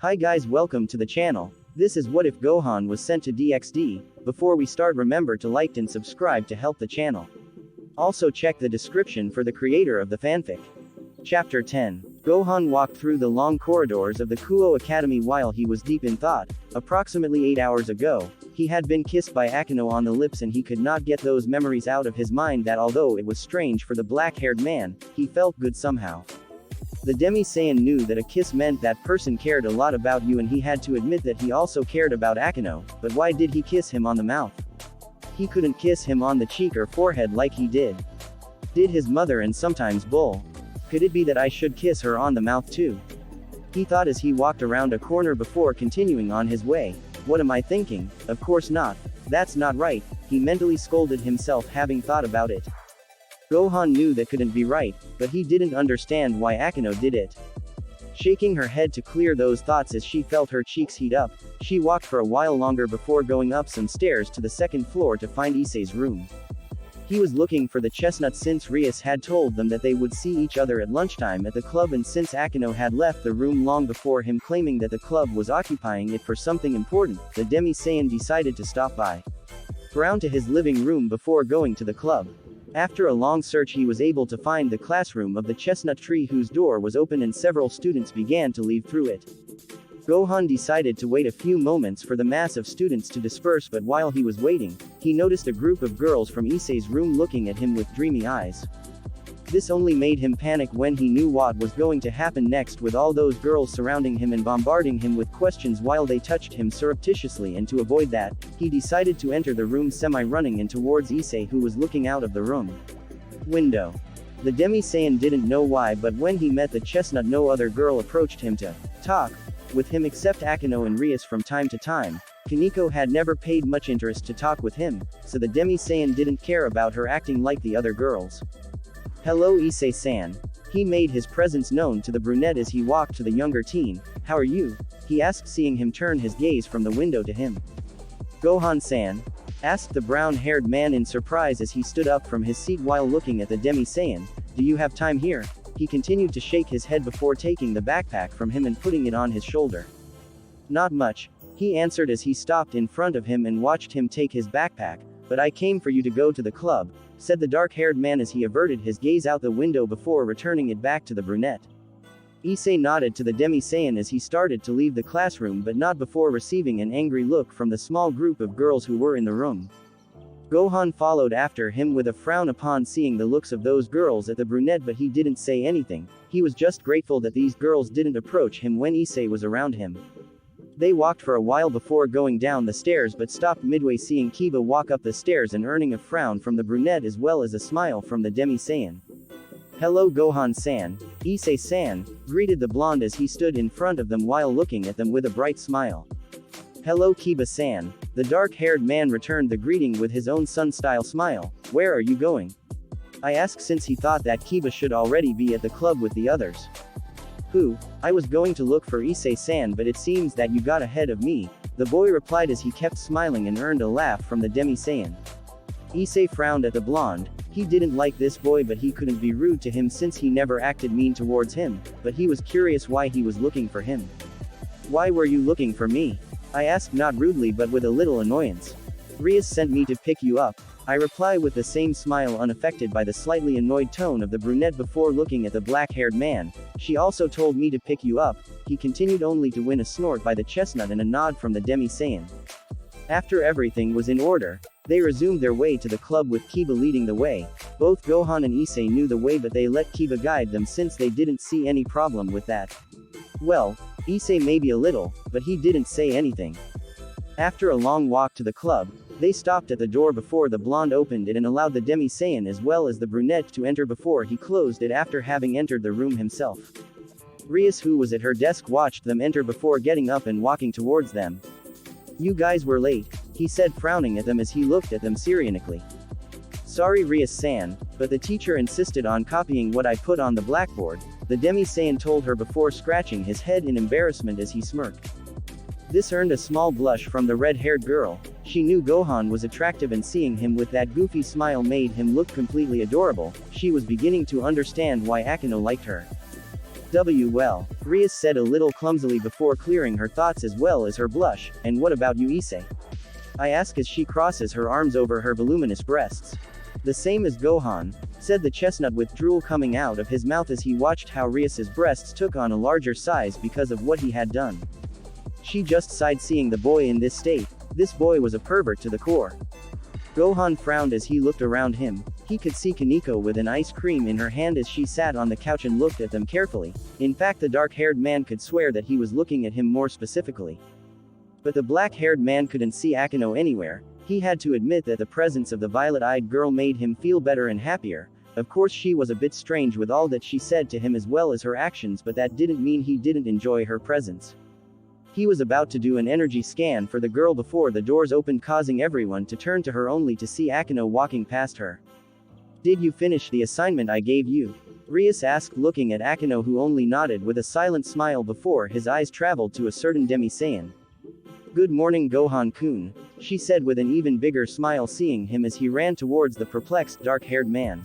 Hi guys, welcome to the channel. This is what if Gohan was sent to DxD. Before we start, remember to like and subscribe to help the channel. Also check the description for the creator of the fanfic. Chapter 10. Gohan walked through the long corridors of the Kuo Academy while he was deep in thought. Approximately 8 hours ago, he had been kissed by Akeno on the lips and he could not get those memories out of his mind that although it was strange for the black-haired man, he felt good somehow. The Demi-Saiyan knew that a kiss meant that person cared a lot about you, and he had to admit that he also cared about Akeno, but why did he kiss him on the mouth? He couldn't kiss him on the cheek or forehead like he did his mother and sometimes Bull. Could it be that I should kiss her on the mouth too? He thought as he walked around a corner before continuing on his way. What am I thinking? Of course not. That's not right, he mentally scolded himself having thought about it. Gohan knew that couldn't be right, but he didn't understand why Akeno did it. Shaking her head to clear those thoughts as she felt her cheeks heat up, she walked for a while longer before going up some stairs to the second floor to find Issei's room. He was looking for the chestnut since Rias had told them that they would see each other at lunchtime at the club, and since Akeno had left the room long before him claiming that the club was occupying it for something important, the Demi-Saiyan decided to stop by around to his living room before going to the club. After a long search he was able to find the classroom of the chestnut tree, whose door was open and several students began to leave through it. Gohan decided to wait a few moments for the mass of students to disperse, but while he was waiting, he noticed a group of girls from Issei's room looking at him with dreamy eyes. This only made him panic when he knew what was going to happen next, with all those girls surrounding him and bombarding him with questions while they touched him surreptitiously, and to avoid that, he decided to enter the room semi-running in towards Issei, who was looking out of the room window. The Demi-Saiyan didn't know why, but when he met the chestnut no other girl approached him to talk with him except Akeno and Rias from time to time. Kaneko had never paid much interest to talk with him, so the Demi-Saiyan didn't care about her acting like the other girls. Hello Issei-san. He made his presence known to the brunette as he walked to the younger teen. How are you? He asked, seeing him turn his gaze from the window to him. Gohan-san? Asked the brown-haired man in surprise as he stood up from his seat while looking at the Demi-Saiyan. Do you have time here? He continued to shake his head before taking the backpack from him and putting it on his shoulder. Not much, he answered as he stopped in front of him and watched him take his backpack. But I came for you to go to the club, said the dark-haired man as he averted his gaze out the window before returning it back to the brunette. Issei nodded to the Demi-Saiyan as he started to leave the classroom, but not before receiving an angry look from the small group of girls who were in the room. Gohan followed after him with a frown upon seeing the looks of those girls at the brunette, but he didn't say anything. He was just grateful that these girls didn't approach him when Issei was around him. They walked for a while before going down the stairs, but stopped midway seeing Kiba walk up the stairs and earning a frown from the brunette as well as a smile from the Demi-Saiyan. Hello Gohan-san. Issei-san, greeted the blonde as he stood in front of them while looking at them with a bright smile. Hello Kiba-san. The dark-haired man returned the greeting with his own son-style smile. Where are you going? I asked, since he thought that Kiba should already be at the club with the others. Who? I was going to look for Issei-san, but it seems that you got ahead of me, the boy replied as he kept smiling and earned a laugh from the Demi-Saiyan. Issei frowned at the blonde. He didn't like this boy, but he couldn't be rude to him since he never acted mean towards him, but he was curious why he was looking for him. Why were you looking for me? I asked, not rudely but with a little annoyance. Rias sent me to pick you up, I reply with the same smile, unaffected by the slightly annoyed tone of the brunette before looking at the black-haired man. She also told me to pick you up, he continued, only to win a snort by the chestnut and a nod from the Demi-Saiyan. After everything was in order, they resumed their way to the club with Kiba leading the way. Both Gohan and Issei knew the way, but they let Kiba guide them since they didn't see any problem with that. Well, Issei maybe a little, but he didn't say anything. After a long walk to the club, they stopped at the door before the blonde opened it and allowed the Demi-Saiyan as well as the brunette to enter before he closed it after having entered the room himself. Rias, who was at her desk, watched them enter before getting up and walking towards them. You guys were late, he said, frowning at them as he looked at them cynically. Sorry Rias-san, but the teacher insisted on copying what I put on the blackboard, the Demi-Saiyan told her before scratching his head in embarrassment as he smirked. This earned a small blush from the red-haired girl. She knew Gohan was attractive, and seeing him with that goofy smile made him look completely adorable. She was beginning to understand why Akeno liked her. Well, Rias said a little clumsily before clearing her thoughts as well as her blush, and what about you Issei? I ask as she crosses her arms over her voluminous breasts. The same as Gohan, said the chestnut with drool coming out of his mouth as he watched how Rias's breasts took on a larger size because of what he had done. She just sighed seeing the boy in this state. This boy was a pervert to the core. Gohan frowned as he looked around him. He could see Kaneko with an ice cream in her hand as she sat on the couch and looked at them carefully. In fact, the dark-haired man could swear that he was looking at him more specifically. But the black-haired man couldn't see Akeno anywhere. He had to admit that the presence of the violet-eyed girl made him feel better and happier. Of course she was a bit strange with all that she said to him as well as her actions, but that didn't mean he didn't enjoy her presence. He was about to do an energy scan for the girl before the doors opened, causing everyone to turn to her only to see Akeno walking past her. Did you finish the assignment I gave you? Rias asked, looking at Akeno, who only nodded with a silent smile before his eyes traveled to a certain Demi-Saiyan. Good morning Gohan-kun, she said with an even bigger smile seeing him as he ran towards the perplexed dark-haired man.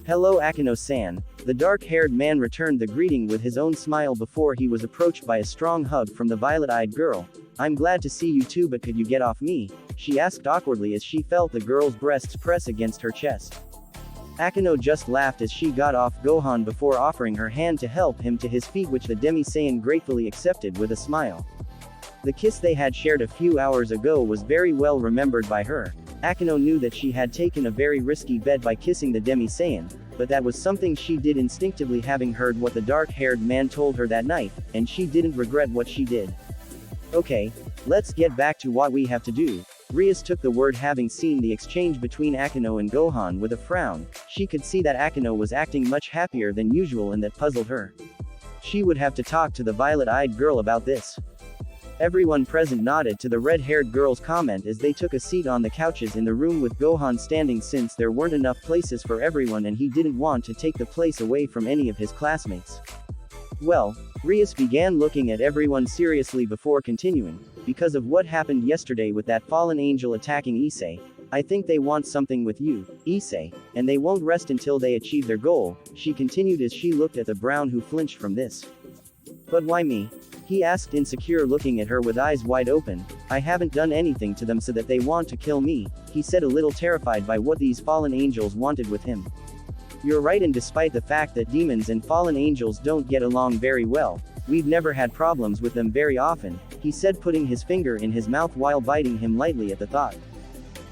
Hello Akeno-san, the dark-haired man returned the greeting with his own smile before he was approached by a strong hug from the violet-eyed girl. I'm glad to see you too, but could you get off me? She asked awkwardly as she felt the girl's breasts press against her chest. Akeno just laughed as she got off Gohan before offering her hand to help him to his feet, which the Demi-Saiyan gratefully accepted with a smile. The kiss they had shared a few hours ago was very well remembered by her. Akeno knew that she had taken a very risky bet by kissing the Demi-Saiyan, but that was something she did instinctively, having heard what the dark-haired man told her that night, and she didn't regret what she did. Okay, let's get back to what we have to do. Rias took the word, having seen the exchange between Akeno and Gohan with a frown. She could see that Akeno was acting much happier than usual, and that puzzled her. She would have to talk to the violet-eyed girl about this. Everyone present nodded to the red-haired girl's comment as they took a seat on the couches in the room with Gohan standing, since there weren't enough places for everyone and he didn't want to take the place away from any of his classmates. Well, Rias began looking at everyone seriously before continuing. Because of what happened yesterday with that fallen angel attacking Issei, I think they want something with you, Issei, and they won't rest until they achieve their goal, she continued as she looked at the Brown, who flinched from this. But why me? He asked, insecure, looking at her with eyes wide open. I haven't done anything to them so that they want to kill me, he said, a little terrified by what these fallen angels wanted with him. You're right, and despite the fact that demons and fallen angels don't get along very well, we've never had problems with them very often, he said, putting his finger in his mouth while biting him lightly at the thought.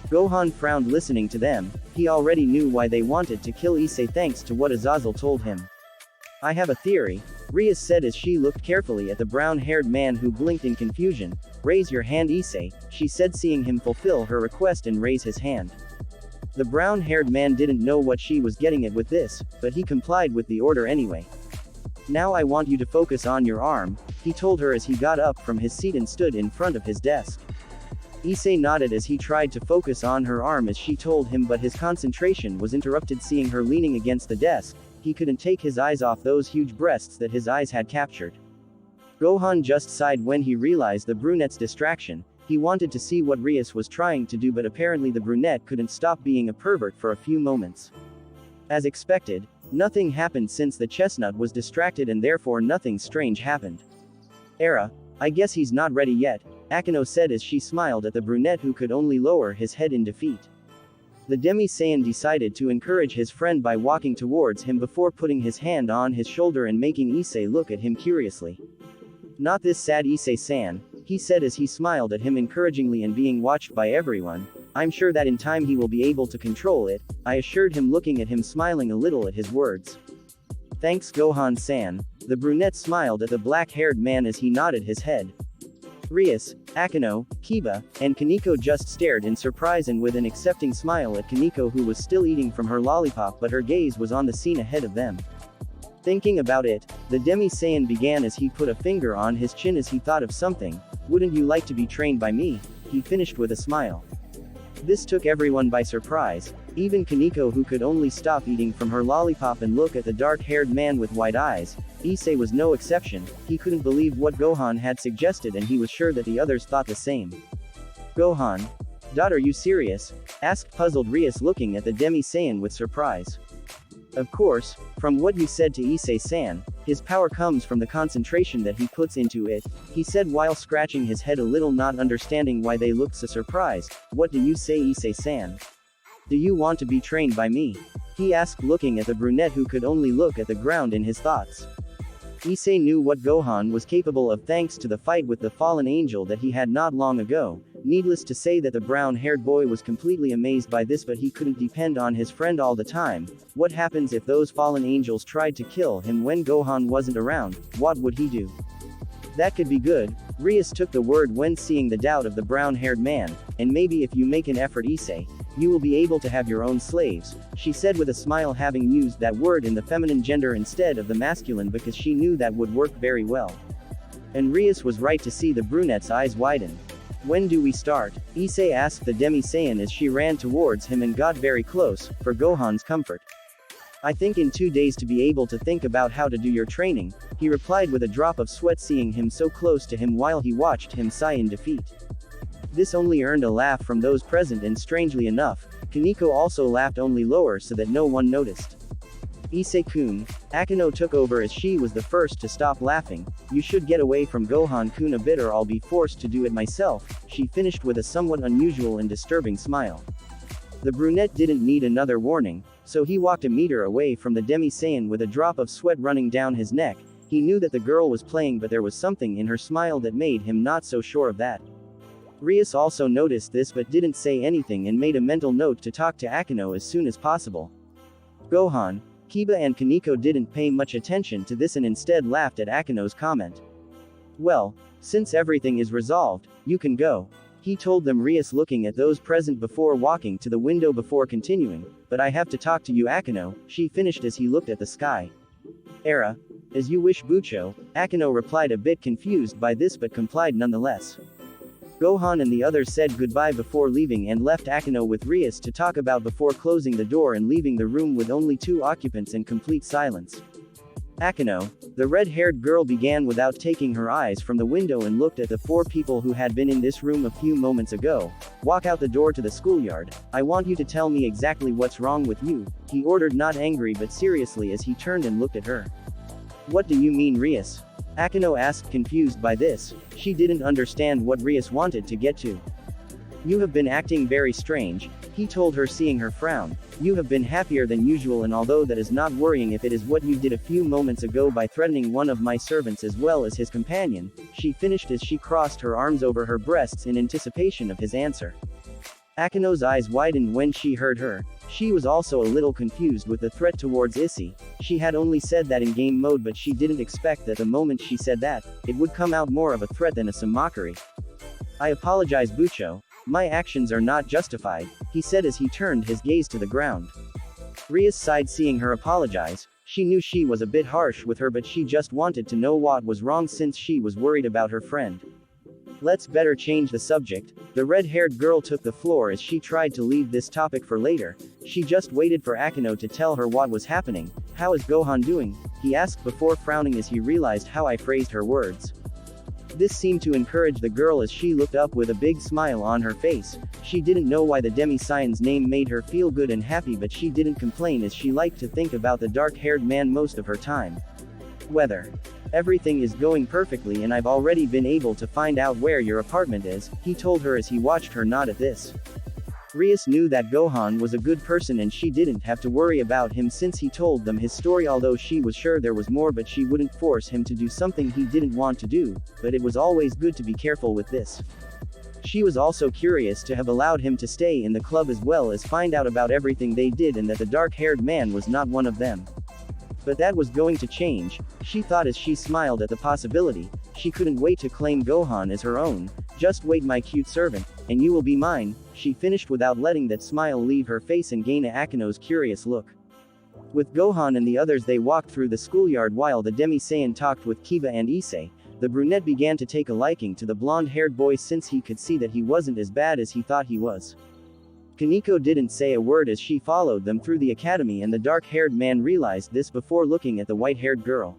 Gohan frowned listening to them. He already knew why they wanted to kill Issei thanks to what Azazel told him. I have a theory, Rias said as she looked carefully at the brown-haired man, who blinked in confusion. Raise your hand Issei, she said, seeing him fulfill her request and raise his hand. The brown-haired man didn't know what she was getting at with this, but he complied with the order anyway. Now I want you to focus on your arm, he told her as he got up from his seat and stood in front of his desk. Issei nodded as he tried to focus on her arm as she told him, but his concentration was interrupted seeing her leaning against the desk. He couldn't take his eyes off those huge breasts that his eyes had captured. Gohan just sighed when he realized the brunette's distraction. He wanted to see what Rias was trying to do, but apparently the brunette couldn't stop being a pervert for a few moments. As expected, nothing happened since the chestnut was distracted, and therefore nothing strange happened. I guess he's not ready yet, Akeno said as she smiled at the brunette, who could only lower his head in defeat. The Demi-Saiyan decided to encourage his friend by walking towards him before putting his hand on his shoulder and making Issei look at him curiously. Not this sad Issei-san, he said as he smiled at him encouragingly, and being watched by everyone. I'm sure that in time he will be able to control it, I assured him, looking at him smiling a little at his words. Thanks Gohan-san, the brunette smiled at the black-haired man as he nodded his head. Rias, Akeno, Kiba, and Kaneko just stared in surprise and with an accepting smile at Kaneko, who was still eating from her lollipop, but her gaze was on the scene ahead of them. Thinking about it, the Demi-Saiyan began as he put a finger on his chin as he thought of something. Wouldn't you like to be trained by me? He finished with a smile. This took everyone by surprise, even Kaneko, who could only stop eating from her lollipop and look at the dark-haired man with wide eyes. Issei was no exception. He couldn't believe what Gohan had suggested, and he was sure that the others thought the same. Gohan, are you serious? Asked puzzled Rias, looking at the Demi-Saiyan with surprise. Of course, from what you said to Issei-san, His power comes from the concentration that he puts into it, he said while scratching his head a little, not understanding why they looked so surprised. What do you say, Issei-san? Do you want to be trained by me? He asked, looking at the brunette who could only look at the ground in his thoughts. Issei knew what Gohan was capable of thanks to the fight with the fallen angel that he had not long ago. Needless to say that the brown-haired boy was completely amazed by this, but he couldn't depend on his friend all the time. What happens if those fallen angels tried to kill him when Gohan wasn't around? What would he do? That could be good. Rias took the word when seeing the doubt of the brown-haired man. And maybe if you make an effort, Issei, you will be able to have your own slaves, she said with a smile, having used that word in the feminine gender instead of the masculine because she knew that would work very well. And Rias was right to see the brunette's eyes widen. When do we start? Issei asked the Demi-Saiyan as she ran towards him and got very close, for Gohan's comfort. I think in 2 days to be able to think about how to do your training, he replied with a drop of sweat, seeing him so close to him while he watched him sigh in defeat. This only earned a laugh from those present, and strangely enough, Kaneko also laughed, only lower so that no one noticed. Issei-kun, Akeno took over as she was the first to stop laughing. You should get away from Gohan-kun a bit or I'll be forced to do it myself, she finished with a somewhat unusual and disturbing smile. The brunette didn't need another warning, so he walked a meter away from the Demi-Saiyan with a drop of sweat running down his neck. He knew that the girl was playing, but there was something in her smile that made him not so sure of that. Rias also noticed this but didn't say anything and made a mental note to talk to Akeno as soon as possible. Gohan, Kiba and Kaneko didn't pay much attention to this and instead laughed at Akeno's comment. Well, since everything is resolved, you can go, he told them, Rias looking at those present before walking to the window before continuing. But I have to talk to you, Akeno, she finished as he looked at the sky. Era. As you wish, Bucho, Akeno replied, a bit confused by this but complied nonetheless. Gohan and the others said goodbye before leaving and left Akeno with Rias to talk about before closing the door and leaving the room with only 2 occupants in complete silence. Akeno, the red-haired girl, began without taking her eyes from the window and looked at the 4 people who had been in this room a few moments ago. Walk out the door to the schoolyard. I want you to tell me exactly what's wrong with you, he ordered, not angry but seriously as he turned and looked at her. What do you mean, Rias? Akeno asked, confused by this. She didn't understand what Rias wanted to get to. You have been acting very strange, he told her, seeing her frown. You have been happier than usual, and although that is not worrying if it is what you did a few moments ago by threatening one of my servants as well as his companion, she finished as she crossed her arms over her breasts in anticipation of his answer. Akeno's eyes widened when she heard her. She was also a little confused with the threat towards Issei. She had only said that in game mode, but she didn't expect that the moment she said that, it would come out more of a threat than some mockery. I apologize, Bucho. My actions are not justified, he said as he turned his gaze to the ground. Rias sighed seeing her apologize. She knew she was a bit harsh with her, but she just wanted to know what was wrong since she was worried about her friend. Let's better change the subject. The red-haired girl took the floor as she tried to leave this topic for later. She just waited for Akeno to tell her what was happening. How is Gohan doing? He asked before frowning as he realized how I phrased her words. This seemed to encourage the girl as she looked up with a big smile on her face. She didn't know why the Demi-Saiyan's name made her feel good and happy, but she didn't complain as she liked to think about the dark-haired man most of her time. Weather. Everything is going perfectly and I've already been able to find out where your apartment is, he told her as he watched her nod at this. Rias knew that Gohan was a good person and she didn't have to worry about him since he told them his story, although she was sure there was more, but she wouldn't force him to do something he didn't want to do, but it was always good to be careful with this. She was also curious to have allowed him to stay in the club as well as find out about everything they did and that the dark-haired man was not one of them. But that was going to change, she thought as she smiled at the possibility. She couldn't wait to claim Gohan as her own. Just wait, my cute servant, and you will be mine, she finished without letting that smile leave her face and gain Akeno's curious look. With Gohan and the others they walked through the schoolyard while the Demi-Saiyan talked with Kiba and Issei. The brunette began to take a liking to the blonde-haired boy since he could see that he wasn't as bad as he thought he was. Kaneko didn't say a word as she followed them through the academy, and the dark-haired man realized this before looking at the white-haired girl.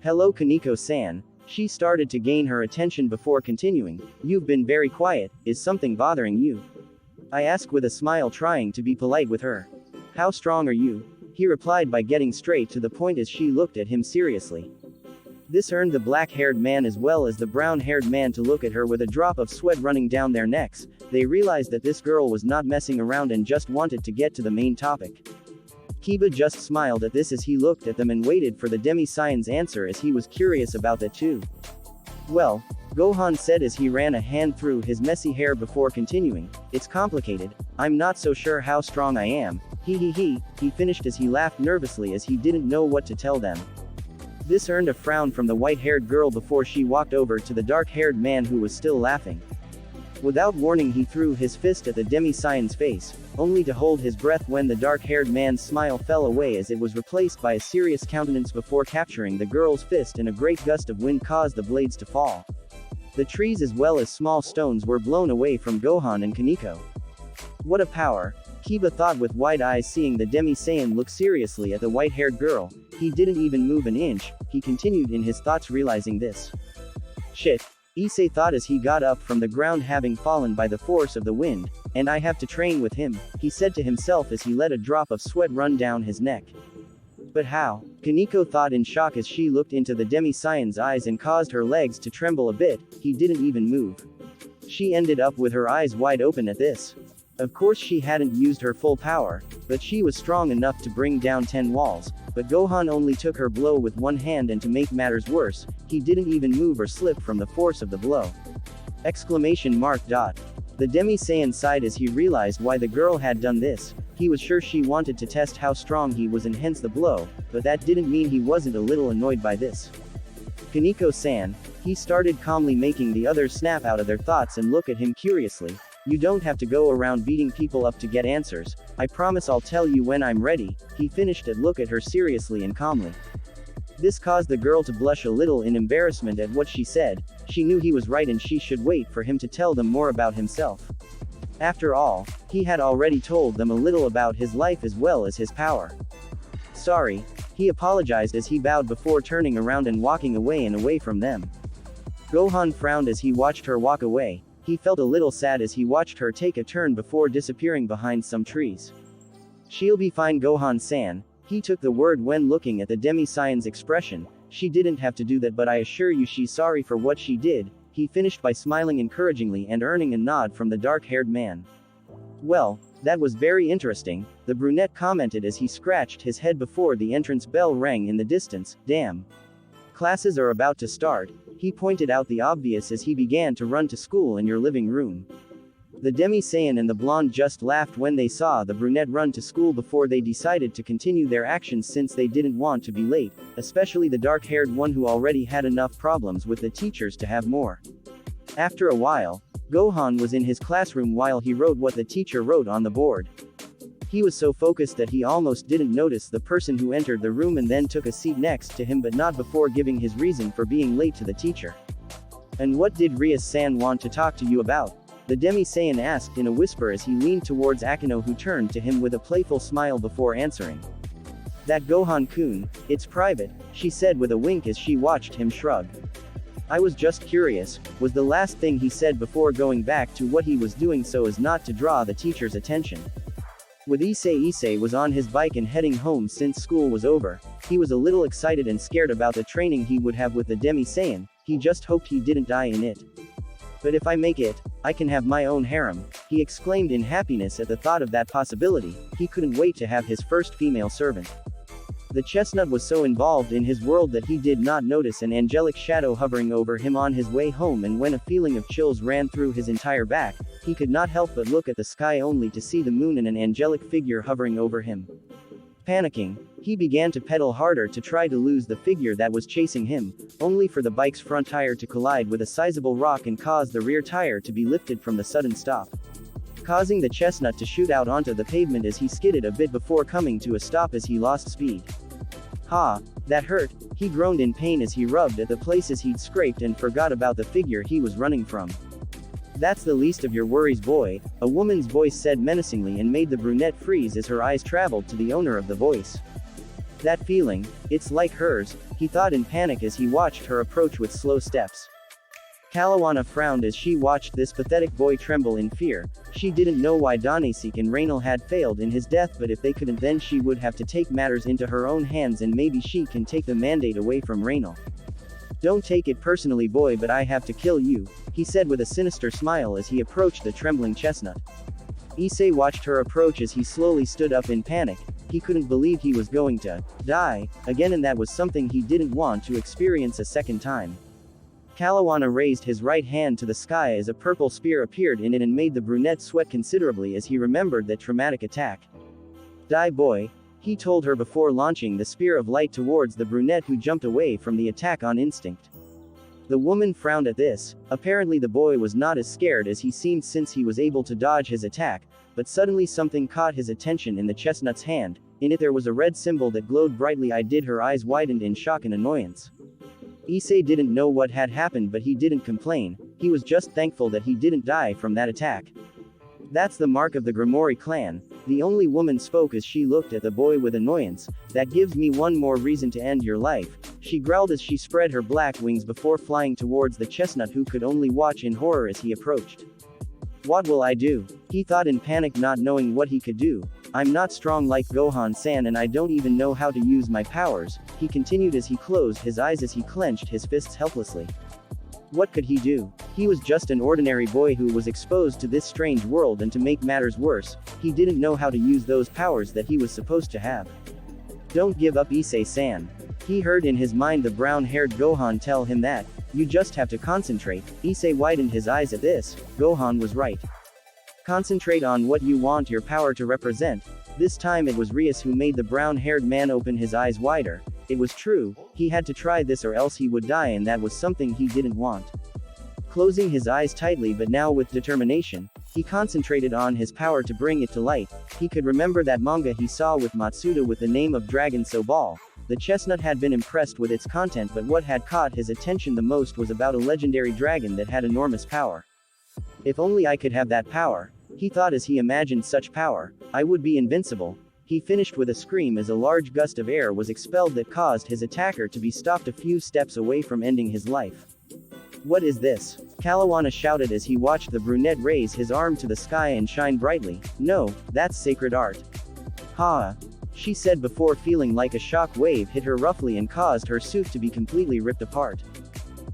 Hello, Kaneko-san. She started to gain her attention before continuing. You've been very quiet, is something bothering you? I asked with a smile, trying to be polite with her. How strong are you? He replied by getting straight to the point as she looked at him seriously. This earned the black-haired man as well as the brown-haired man to look at her with a drop of sweat running down their necks. They realized that this girl was not messing around and just wanted to get to the main topic. Kiba just smiled at this as he looked at them and waited for the Demi-Saiyan's answer as he was curious about that too. Well, Gohan said as he ran a hand through his messy hair before continuing, "It's complicated, I'm not so sure how strong I am, he finished as he laughed nervously as he didn't know what to tell them. This earned a frown from the white-haired girl before she walked over to the dark-haired man who was still laughing. Without warning he threw his fist at the Demi-Saiyan's face, only to hold his breath when the dark-haired man's smile fell away as it was replaced by a serious countenance before capturing the girl's fist and a great gust of wind caused the blades to fall. The trees as well as small stones were blown away from Gohan and Kaneko. What a power, Kiba thought with wide eyes seeing the Demi-Saiyan look seriously at the white-haired girl. He didn't even move an inch, he continued in his thoughts realizing this. Shit, Issei thought as he got up from the ground having fallen by the force of the wind, and I have to train with him, he said to himself as he let a drop of sweat run down his neck. But how? Kaneko thought in shock as she looked into the Demi-Saiyan's eyes and caused her legs to tremble a bit. He didn't even move. She ended up with her eyes wide open at this. Of course she hadn't used her full power, but she was strong enough to bring down 10 walls, but Gohan only took her blow with one hand and to make matters worse, he didn't even move or slip from the force of the blow. Exclamation mark. The Demi-Saiyan sighed as he realized why the girl had done this. He was sure she wanted to test how strong he was and hence the blow, but that didn't mean he wasn't a little annoyed by this. Kaneko-san, he started calmly making the others snap out of their thoughts and look at him curiously. You don't have to go around beating people up to get answers, I promise I'll tell you when I'm ready, he finished and look at her seriously and calmly. This caused the girl to blush a little in embarrassment at what she said. She knew he was right and she should wait for him to tell them more about himself. After all, he had already told them a little about his life as well as his power. Sorry, he apologized as he bowed before turning around and walking away and away from them. Gohan frowned as he watched her walk away. He felt a little sad as he watched her take a turn before disappearing behind some trees. She'll be fine, Gohan-san, he took the word when looking at the Demi-Saiyan's expression. She didn't have to do that, but I assure you she's sorry for what she did, he finished by smiling encouragingly and earning a nod from the dark-haired man. Well, that was very interesting, the brunette commented as he scratched his head before the entrance bell rang in the distance. Damn. Classes are about to start, he pointed out the obvious as he began to run to school in your living room. The Demi-Saiyan and the blonde just laughed when they saw the brunette run to school before they decided to continue their actions since they didn't want to be late, especially the dark-haired one who already had enough problems with the teachers to have more. After a while, Gohan was in his classroom while he wrote what the teacher wrote on the board. He was so focused that he almost didn't notice the person who entered the room and then took a seat next to him, but not before giving his reason for being late to the teacher. And what did Rias-san want to talk to you about? The Demi-Saiyan asked in a whisper as he leaned towards Akino, who turned to him with a playful smile before answering. That Gohan-kun, it's private, she said with a wink as she watched him shrug. I was just curious, was the last thing he said before going back to what he was doing so as not to draw the teacher's attention. With Issei was on his bike and heading home since school was over. He was a little excited and scared about the training he would have with the Demi-Saiyan, he just hoped he didn't die in it. But if I make it, I can have my own harem, he exclaimed in happiness at the thought of that possibility. He couldn't wait to have his first female servant. The chestnut was so involved in his world that he did not notice an angelic shadow hovering over him on his way home, and when a feeling of chills ran through his entire back, he could not help but look at the sky only to see the moon and an angelic figure hovering over him. Panicking, he began to pedal harder to try to lose the figure that was chasing him, only for the bike's front tire to collide with a sizable rock and cause the rear tire to be lifted from the sudden stop, causing the chestnut to shoot out onto the pavement as he skidded a bit before coming to a stop as he lost speed. Ha, that hurt, he groaned in pain as he rubbed at the places he'd scraped and forgot about the figure he was running from. That's the least of your worries, boy, a woman's voice said menacingly and made the brunette freeze as her eyes traveled to the owner of the voice. That feeling, it's like hers, he thought in panic as he watched her approach with slow steps. Kalawana frowned as she watched this pathetic boy tremble in fear. She didn't know why Danesik and Raynal had failed in his death, but if they couldn't, then she would have to take matters into her own hands, and maybe she can take the mandate away from Raynal. Don't take it personally, boy, but I have to kill you, he said with a sinister smile as he approached the trembling chestnut. Issei watched her approach as he slowly stood up in panic. He couldn't believe he was going to die again, and that was something he didn't want to experience a second time. Kalawana raised his right hand to the sky as a purple spear appeared in it and made the brunette sweat considerably as he remembered that traumatic attack. Die, boy, he told her before launching the spear of light towards the brunette, who jumped away from the attack on instinct. The woman frowned at this. Apparently the boy was not as scared as he seemed since he was able to dodge his attack, but suddenly something caught his attention in the chestnut's hand. In it there was a red symbol that glowed brightly. Her eyes widened in shock and annoyance. Issei didn't know what had happened, but he didn't complain. He was just thankful that he didn't die from that attack. That's the mark of the Grimoire clan. The only woman spoke as she looked at the boy with annoyance. That gives me one more reason to end your life, she growled as she spread her black wings before flying towards the chestnut, who could only watch in horror as he approached. What will I do? He thought in panic, not knowing what he could do. I'm not strong like Gohan-san, and I don't even know how to use my powers, he continued as he closed his eyes as he clenched his fists helplessly. What could he do? He was just an ordinary boy who was exposed to this strange world, and to make matters worse, he didn't know how to use those powers that he was supposed to have. Don't give up, Issei-san. He heard in his mind the brown-haired Gohan tell him that. You just have to concentrate. Issei widened his eyes at this. Gohan was right. Concentrate on what you want your power to represent. This time it was Rias who made the brown-haired man open his eyes wider. It was true, he had to try this or else he would die, and that was something he didn't want. Closing his eyes tightly but now with determination, he concentrated on his power to bring it to light. He could remember that manga he saw with Matsuda with the name of Dragon So Ball. The chestnut had been impressed with its content, but what had caught his attention the most was about a legendary dragon that had enormous power. If only I could have that power, he thought as he imagined such power, I would be invincible. He finished with a scream as a large gust of air was expelled that caused his attacker to be stopped a few steps away from ending his life. What is this? Kalawana shouted as he watched the brunette raise his arm to the sky and shine brightly. No, that's sacred art. Ha! She said before feeling like a shock wave hit her roughly and caused her suit to be completely ripped apart.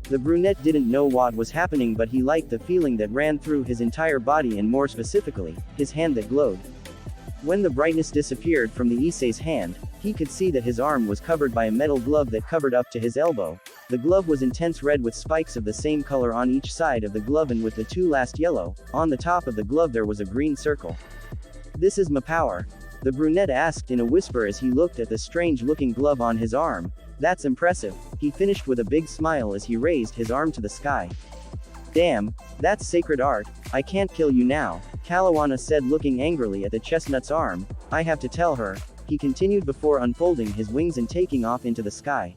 The brunette didn't know what was happening, but he liked the feeling that ran through his entire body, and more specifically, his hand that glowed. When the brightness disappeared from the Issei's hand, he could see that his arm was covered by a metal glove that covered up to his elbow. The glove was intense red with spikes of the same color on each side of the glove, and with the two last yellow. On the top of the glove there was a green circle. This is my power? The brunette asked in a whisper as he looked at the strange-looking glove on his arm. That's impressive, he finished with a big smile as he raised his arm to the sky. Damn, that's sacred art. I can't kill you now, Kalawana said, looking angrily at the chestnut's arm. I have to tell her, he continued before unfolding his wings and taking off into the sky.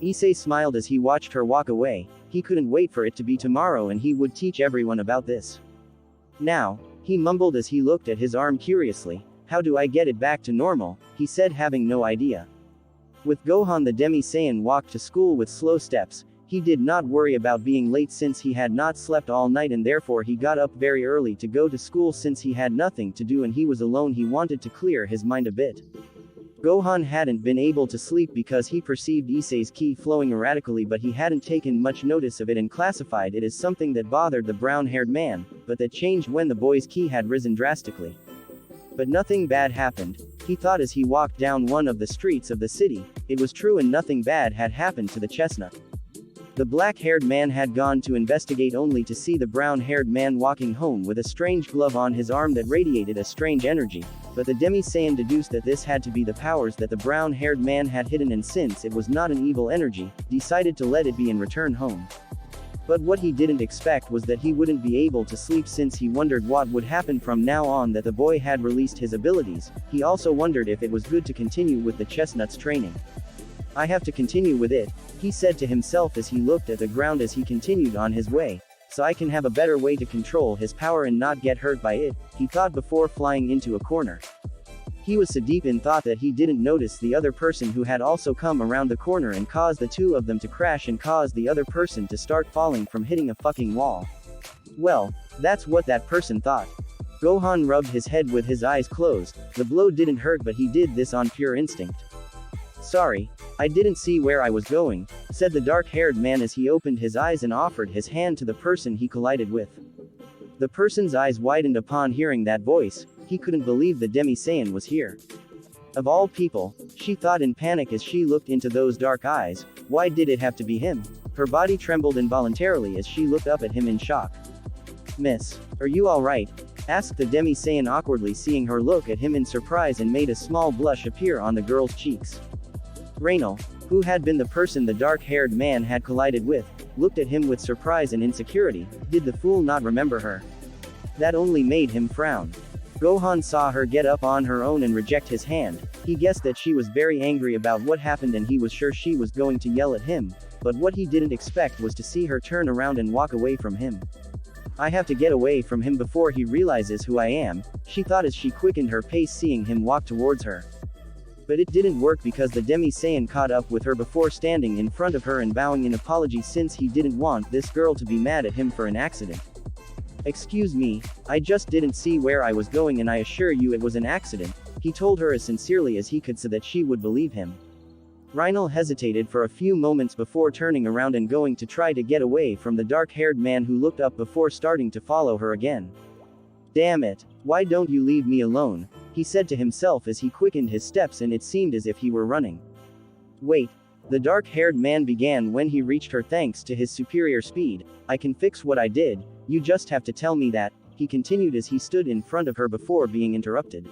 Issei smiled as he watched her walk away. He couldn't wait for it to be tomorrow and he would teach everyone about this. Now, he mumbled as he looked at his arm curiously. How do I get it back to normal? He said, having no idea. With Gohan, the Demi-Saiyan walked to school with slow steps. He did not worry about being late since he had not slept all night, and therefore he got up very early to go to school since he had nothing to do and he was alone. He wanted to clear his mind a bit. Gohan hadn't been able to sleep because he perceived Issei's ki flowing erratically, but he hadn't taken much notice of it and classified it as something that bothered the brown-haired man, but that changed when the boy's ki had risen drastically. But nothing bad happened, he thought as he walked down one of the streets of the city. It was true, and nothing bad had happened to the chestnut. The black-haired man had gone to investigate only to see the brown-haired man walking home with a strange glove on his arm that radiated a strange energy, but the Demi-Saiyan deduced that this had to be the powers that the brown-haired man had hidden, and since it was not an evil energy, decided to let it be and return home. But what he didn't expect was that he wouldn't be able to sleep, since he wondered what would happen from now on that the boy had released his abilities. He also wondered if it was good to continue with the chestnut's training. I have to continue with it, he said to himself as he looked at the ground as he continued on his way. So I can have a better way to control his power and not get hurt by it, he thought before flying into a corner. He was so deep in thought that he didn't notice the other person who had also come around the corner and caused the two of them to crash and caused the other person to start falling from hitting a fucking wall. Well, that's what that person thought. Gohan rubbed his head with his eyes closed. The blow didn't hurt, but he did this on pure instinct. Sorry, I didn't see where I was going, said the dark-haired man as he opened his eyes and offered his hand to the person he collided with. The person's eyes widened upon hearing that voice. He couldn't believe the Demi-Saiyan was here. Of all people, she thought in panic as she looked into those dark eyes. Why did it have to be him? Her body trembled involuntarily as she looked up at him in shock. Miss, are you alright? Asked the Demi-Saiyan awkwardly, seeing her look at him in surprise, and made a small blush appear on the girl's cheeks. Raynal, who had been the person the dark-haired man had collided with, looked at him with surprise and insecurity. Did the fool not remember her? That only made him frown. Gohan saw her get up on her own and reject his hand. He guessed that she was very angry about what happened, and he was sure she was going to yell at him, but what he didn't expect was to see her turn around and walk away from him. I have to get away from him before he realizes who I am, she thought as she quickened her pace, seeing him walk towards her. But it didn't work because the Demi-Saiyan caught up with her before standing in front of her and bowing in apology, since he didn't want this girl to be mad at him for an accident. Excuse me, I just didn't see where I was going, and I assure you it was an accident, he told her as sincerely as he could so that she would believe him. Raynal hesitated for a few moments before turning around and going to try to get away from the dark-haired man, who looked up before starting to follow her again. Damn it, why don't you leave me alone? He said to himself as he quickened his steps, and it seemed as if he were running. Wait. The dark-haired man began when he reached her. Thanks to his superior speed, I can fix what I did, you just have to tell me that, he continued as he stood in front of her before being interrupted.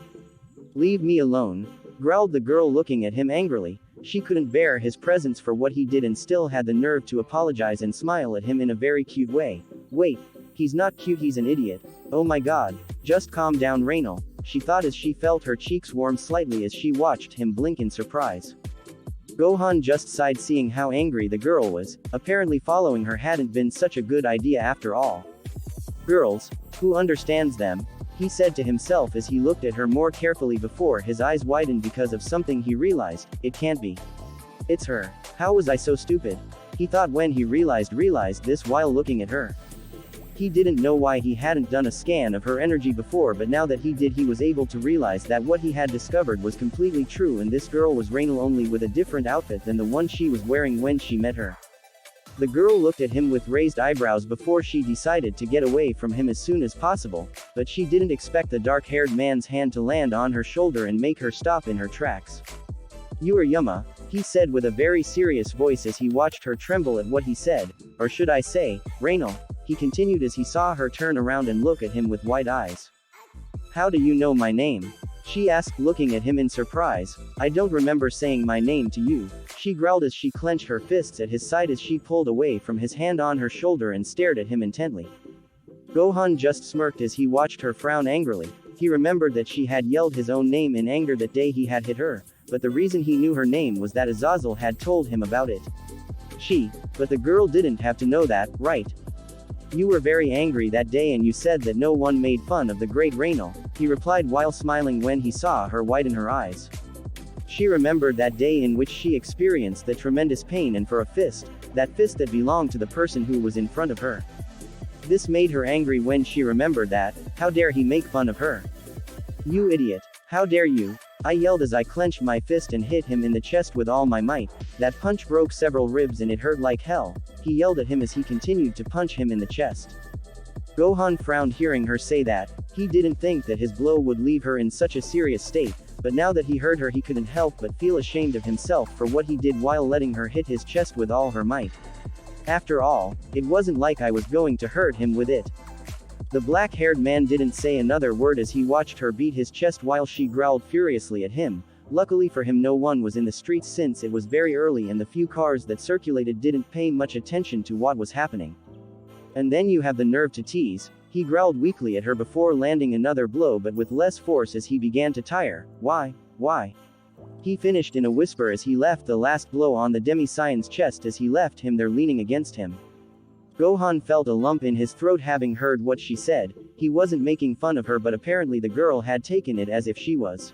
Leave me alone, growled the girl, looking at him angrily. She couldn't bear his presence for what he did and still had the nerve to apologize and smile at him in a very cute way. Wait, he's not cute, he's an idiot. Oh my god, just calm down, Raynal, she thought as she felt her cheeks warm slightly as she watched him blink in surprise. Gohan just sighed, seeing how angry the girl was. Apparently following her hadn't been such a good idea after all. Girls, who understands them? He said to himself as he looked at her more carefully before his eyes widened because of something he realized. It can't be. It's her. How was I so stupid? He thought when he realized this while looking at her. He didn't know why he hadn't done a scan of her energy before, but now that he did, he was able to realize that what he had discovered was completely true, and this girl was Raynal, only with a different outfit than the one she was wearing when she met her. The girl looked at him with raised eyebrows before she decided to get away from him as soon as possible, but she didn't expect the dark-haired man's hand to land on her shoulder and make her stop in her tracks. You are Yuma, he said with a very serious voice as he watched her tremble at what he said, or should I say, Raynal, he continued as he saw her turn around and look at him with wide eyes. How do you know my name? She asked, looking at him in surprise. I don't remember saying my name to you, she growled as she clenched her fists at his side as she pulled away from his hand on her shoulder and stared at him intently. Gohan just smirked as he watched her frown angrily. He remembered that she had yelled his own name in anger that day he had hit her, but the reason he knew her name was that Azazel had told him about it. But the girl didn't have to know that, right? You were very angry that day and you said that no one made fun of the great Raynal, he replied while smiling when he saw her widen her eyes. She remembered that day in which she experienced the tremendous pain, and for a fist, that fist that belonged to the person who was in front of her. This made her angry when she remembered that. How dare he make fun of her? You idiot. How dare you? I yelled as I clenched my fist and hit him in the chest with all my might. That punch broke several ribs and it hurt like hell, he yelled at him as he continued to punch him in the chest. Gohan frowned hearing her say that. He didn't think that his blow would leave her in such a serious state, but now that he heard her he couldn't help but feel ashamed of himself for what he did while letting her hit his chest with all her might. After all, it wasn't like I was going to hurt him with it. The black-haired man didn't say another word as he watched her beat his chest while she growled furiously at him. Luckily for him, no one was in the streets since it was very early and the few cars that circulated didn't pay much attention to what was happening. And then you have the nerve to tease, he growled weakly at her before landing another blow, but with less force as he began to tire. Why? He finished in a whisper as he left the last blow on the Demi-Saiyan's chest as he left him there leaning against him. Gohan felt a lump in his throat having heard what she said. He wasn't making fun of her, but apparently the girl had taken it as if she was.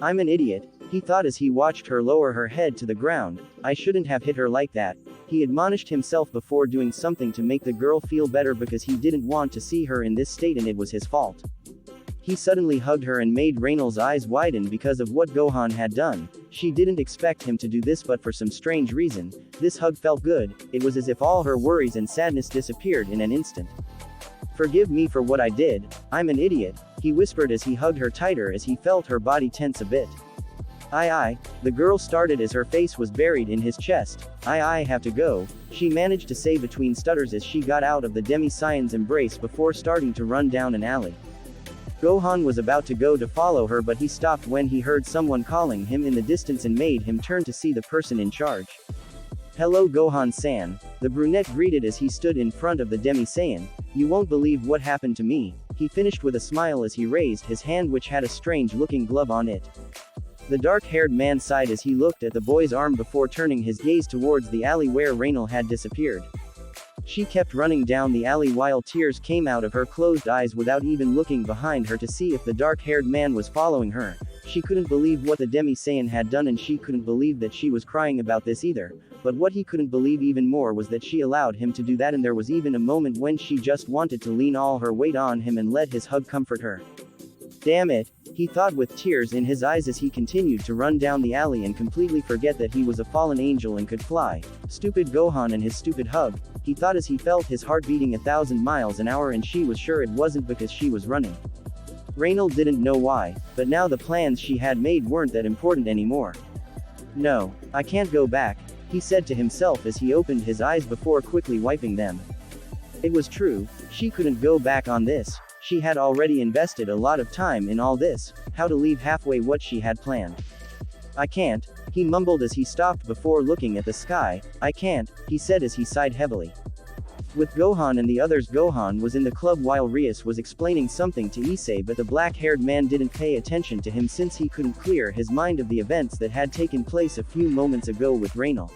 I'm an idiot, he thought as he watched her lower her head to the ground. I shouldn't have hit her like that. He admonished himself before doing something to make the girl feel better because he didn't want to see her in this state and it was his fault. He suddenly hugged her and made Rainal's eyes widen because of what Gohan had done. She didn't expect him to do this, but for some strange reason, this hug felt good. It was as if all her worries and sadness disappeared in an instant. Forgive me for what I did, I'm an idiot, he whispered as he hugged her tighter as he felt her body tense a bit. I, the girl started as her face was buried in his chest. I have to go, she managed to say between stutters as she got out of the Demi-Saiyan's embrace before starting to run down an alley. Gohan was about to go to follow her, but he stopped when he heard someone calling him in the distance and made him turn to see the person in charge. Hello Gohan-san, the brunette greeted as he stood in front of the Demi-Saiyan. You won't believe what happened to me, he finished with a smile as he raised his hand which had a strange-looking glove on it. The dark-haired man sighed as he looked at the boy's arm before turning his gaze towards the alley where Rainal had disappeared. She kept running down the alley while tears came out of her closed eyes without even looking behind her to see if the dark-haired man was following her. She couldn't believe what the Demi-Saiyan had done and she couldn't believe that she was crying about this either. But what he couldn't believe even more was that she allowed him to do that, and there was even a moment when she just wanted to lean all her weight on him and let his hug comfort her. Damn it, he thought with tears in his eyes as he continued to run down the alley and completely forget that he was a fallen angel and could fly. Stupid Gohan and his stupid hug, he thought as he felt his heart beating 1,000 miles an hour, and she was sure it wasn't because she was running. Rainal didn't know why, but now the plans she had made weren't that important anymore. No, I can't go back, he said to himself as he opened his eyes before quickly wiping them. It was true, she couldn't go back on this. She had already invested a lot of time in all this. How to leave halfway what she had planned? I can't, he mumbled as he stopped before looking at the sky. I can't, he said as he sighed heavily. With Gohan and the others, Gohan was in the club while Rias was explaining something to Issei, but the black-haired man didn't pay attention to him since he couldn't clear his mind of the events that had taken place a few moments ago with Rainal.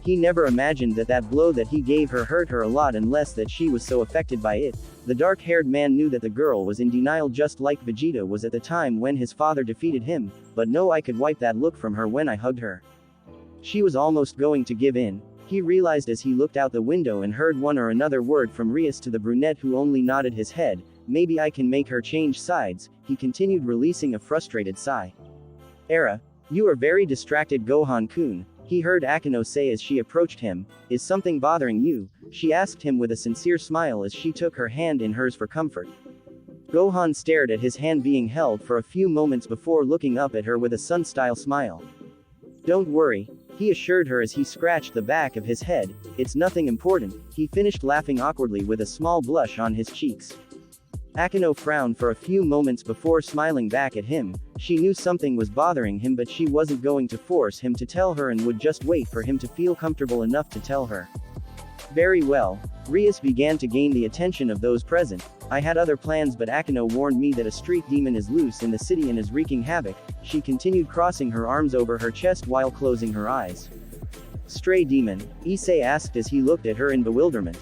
He never imagined that that blow that he gave her hurt her a lot, unless that she was so affected by it. The dark-haired man knew that the girl was in denial just like Vegeta was at the time when his father defeated him, but no, I could wipe that look from her when I hugged her. She was almost going to give in, he realized as he looked out the window and heard one or another word from Rias to the brunette, who only nodded his head. Maybe I can make her change sides, he continued, releasing a frustrated sigh. Era, you are very distracted Gohan-kun, he heard Akeno say as she approached him. Is something bothering you? She asked him with a sincere smile as she took her hand in hers for comfort. Gohan stared at his hand being held for a few moments before looking up at her with a sun-style smile. Don't worry, he assured her as he scratched the back of his head. It's nothing important, he finished, laughing awkwardly with a small blush on his cheeks. Akeno frowned for a few moments before smiling back at him. She knew something was bothering him, but she wasn't going to force him to tell her and would just wait for him to feel comfortable enough to tell her. Very well. Rias began to gain the attention of those present. I had other plans, but Akeno warned me that a street demon is loose in the city and is wreaking havoc. She continued, crossing her arms over her chest while closing her eyes. Stray demon? Issei asked as he looked at her in bewilderment.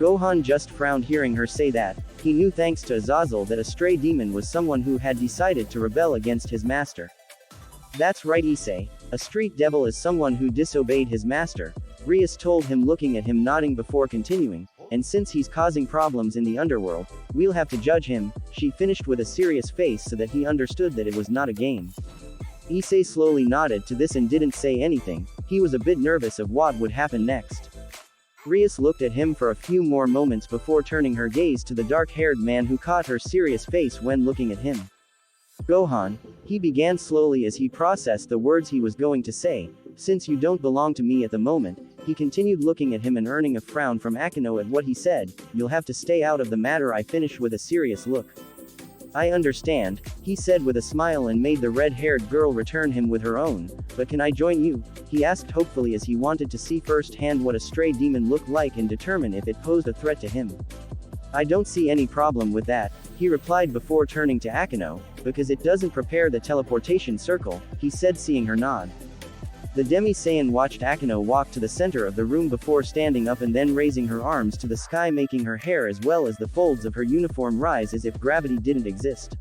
Gohan just frowned hearing her say that. He knew thanks to Azazel that a stray demon was someone who had decided to rebel against his master. That's right Issei, a street devil is someone who disobeyed his master, Rias told him, looking at him nodding before continuing, and since he's causing problems in the underworld, we'll have to judge him, she finished with a serious face so that he understood that it was not a game. Issei slowly nodded to this and didn't say anything. He was a bit nervous of what would happen next. Rias looked at him for a few more moments before turning her gaze to the dark-haired man, who caught her serious face when looking at him. Gohan, he began slowly as he processed the words he was going to say. Since you don't belong to me at the moment, he continued, looking at him and earning a frown from Akeno at what he said. You'll have to stay out of the matter, I finished with a serious look. I understand, he said with a smile and made the red-haired girl return him with her own. But can I join you? He asked hopefully as he wanted to see firsthand what a stray demon looked like and determine if it posed a threat to him. I don't see any problem with that, he replied before turning to Akeno, because it doesn't prepare the teleportation circle, he said, seeing her nod. The Demi-Saiyan watched Akeno walk to the center of the room before standing up and then raising her arms to the sky, making her hair as well as the folds of her uniform rise as if gravity didn't exist.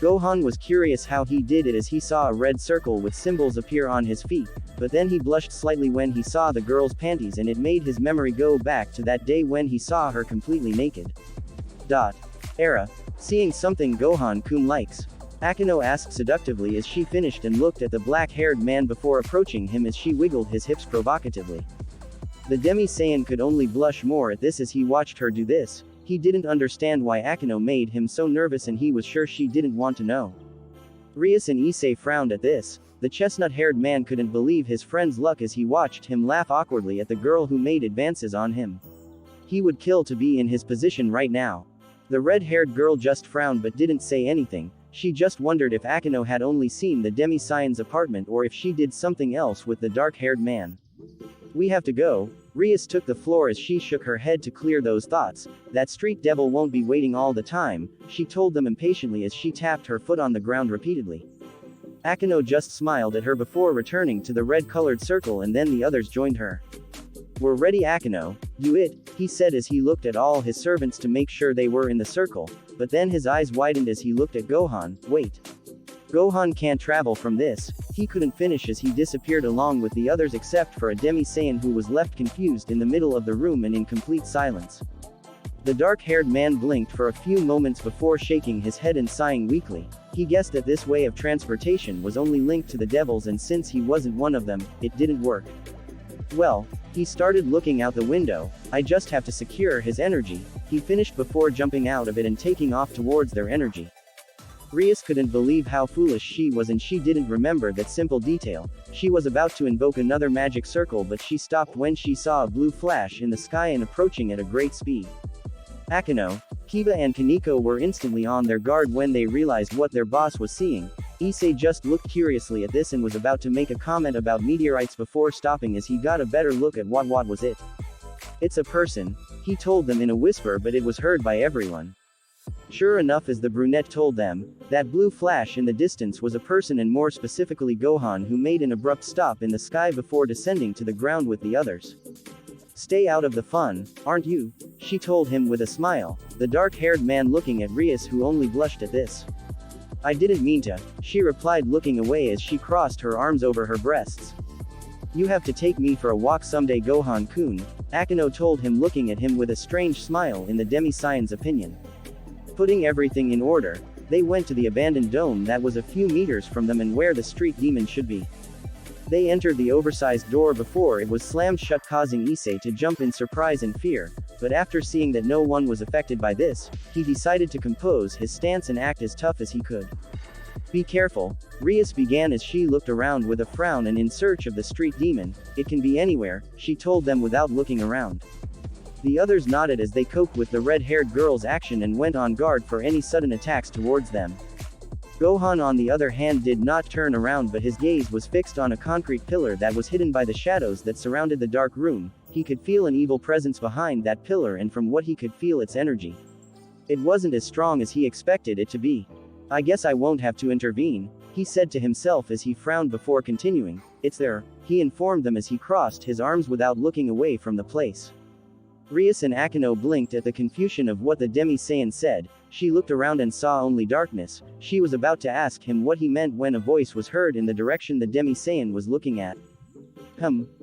Gohan was curious how he did it as he saw a red circle with symbols appear on his feet, but then he blushed slightly when he saw the girl's panties and it made his memory go back to that day when he saw her completely naked. Era. Seeing something Gohan-kun likes. Akino asked seductively as she finished and looked at the black-haired man before approaching him as she wiggled his hips provocatively. The Demi-Saiyan could only blush more at this as he watched her do this. He didn't understand why Akino made him so nervous and he was sure she didn't want to know. Rias and Issei frowned at this. The chestnut-haired man couldn't believe his friend's luck as he watched him laugh awkwardly at the girl who made advances on him. He would kill to be in his position right now. The red-haired girl just frowned but didn't say anything. She just wondered if Akino had only seen the Demi-Saiyan's apartment or if she did something else with the dark-haired man. We have to go. Rias took the floor as she shook her head to clear those thoughts. That street devil won't be waiting all the time, she told them impatiently as she tapped her foot on the ground repeatedly. Akino just smiled at her before returning to the red-colored circle and then the others joined her. We're ready, Akino. Do it, he said as he looked at all his servants to make sure they were in the circle, but then his eyes widened as he looked at Gohan. Wait. Gohan can't travel from this. He couldn't finish as he disappeared along with the others except for a Demi-Saiyan who was left confused in the middle of the room and in complete silence. The dark-haired man blinked for a few moments before shaking his head and sighing weakly. He guessed that this way of transportation was only linked to the devils and since he wasn't one of them, it didn't work. Well, he started looking out the window. I just have to secure his energy, he finished before jumping out of it and taking off towards their energy. Rias couldn't believe how foolish she was and she didn't remember that simple detail. She was about to invoke another magic circle but she stopped when she saw a blue flash in the sky and approaching at a great speed. Akino, Kiba and Kaneko were instantly on their guard when they realized what their boss was seeing. Issei just looked curiously at this and was about to make a comment about meteorites before stopping as he got a better look at what was it. It's a person, he told them in a whisper but it was heard by everyone. Sure enough as the brunette told them, that blue flash in the distance was a person and more specifically Gohan who made an abrupt stop in the sky before descending to the ground with the others. Stay out of the fun, aren't you? She told him with a smile, the dark-haired man looking at Rias who only blushed at this. I didn't mean to, she replied looking away as she crossed her arms over her breasts. You have to take me for a walk someday Gohan-kun, Akino told him looking at him with a strange smile in the Demi-Saiyan's opinion. Putting everything in order, they went to the abandoned dome that was a few meters from them and where the street demon should be. They entered the oversized door before it was slammed shut causing Issei to jump in surprise and fear, but after seeing that no one was affected by this, he decided to compose his stance and act as tough as he could. Be careful, Rias began as she looked around with a frown and in search of the street demon. It can be anywhere, she told them without looking around. The others nodded as they coped with the red-haired girl's action and went on guard for any sudden attacks towards them. Gohan on the other hand did not turn around but his gaze was fixed on a concrete pillar that was hidden by the shadows that surrounded the dark room. He could feel an evil presence behind that pillar and from what he could feel its energy. It wasn't as strong as he expected it to be. I guess I won't have to intervene, he said to himself as he frowned before continuing. It's there, he informed them as he crossed his arms without looking away from the place. Rias and Akino blinked at the confusion of what the Demi-Saiyan said. She looked around and saw only darkness. She was about to ask him what he meant when a voice was heard in the direction the Demi-Saiyan was looking at.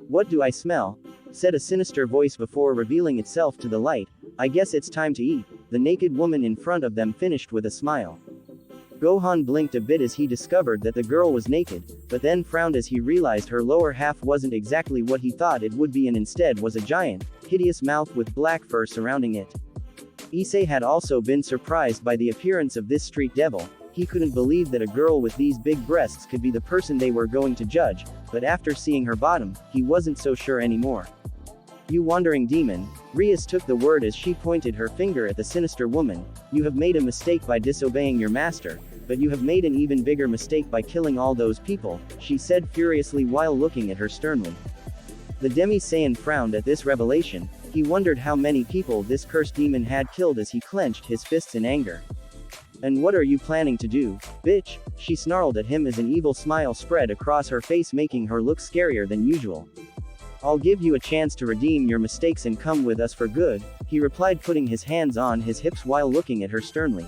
What do I smell? Said a sinister voice before revealing itself to the light. I guess it's time to eat, the naked woman in front of them finished with a smile. Gohan blinked a bit as he discovered that the girl was naked, but then frowned as he realized her lower half wasn't exactly what he thought it would be and instead was a giant, hideous mouth with black fur surrounding it. Issei had also been surprised by the appearance of this street devil. He couldn't believe that a girl with these big breasts could be the person they were going to judge, but after seeing her bottom, he wasn't so sure anymore. You wandering demon, Rias took the word as she pointed her finger at the sinister woman. You have made a mistake by disobeying your master, but you have made an even bigger mistake by killing all those people, she said furiously while looking at her sternly. The Demi-Saiyan frowned at this revelation. He wondered how many people this cursed demon had killed as he clenched his fists in anger. And what are you planning to do, bitch? She snarled at him as an evil smile spread across her face making her look scarier than usual. I'll give you a chance to redeem your mistakes and come with us for good, he replied putting his hands on his hips while looking at her sternly.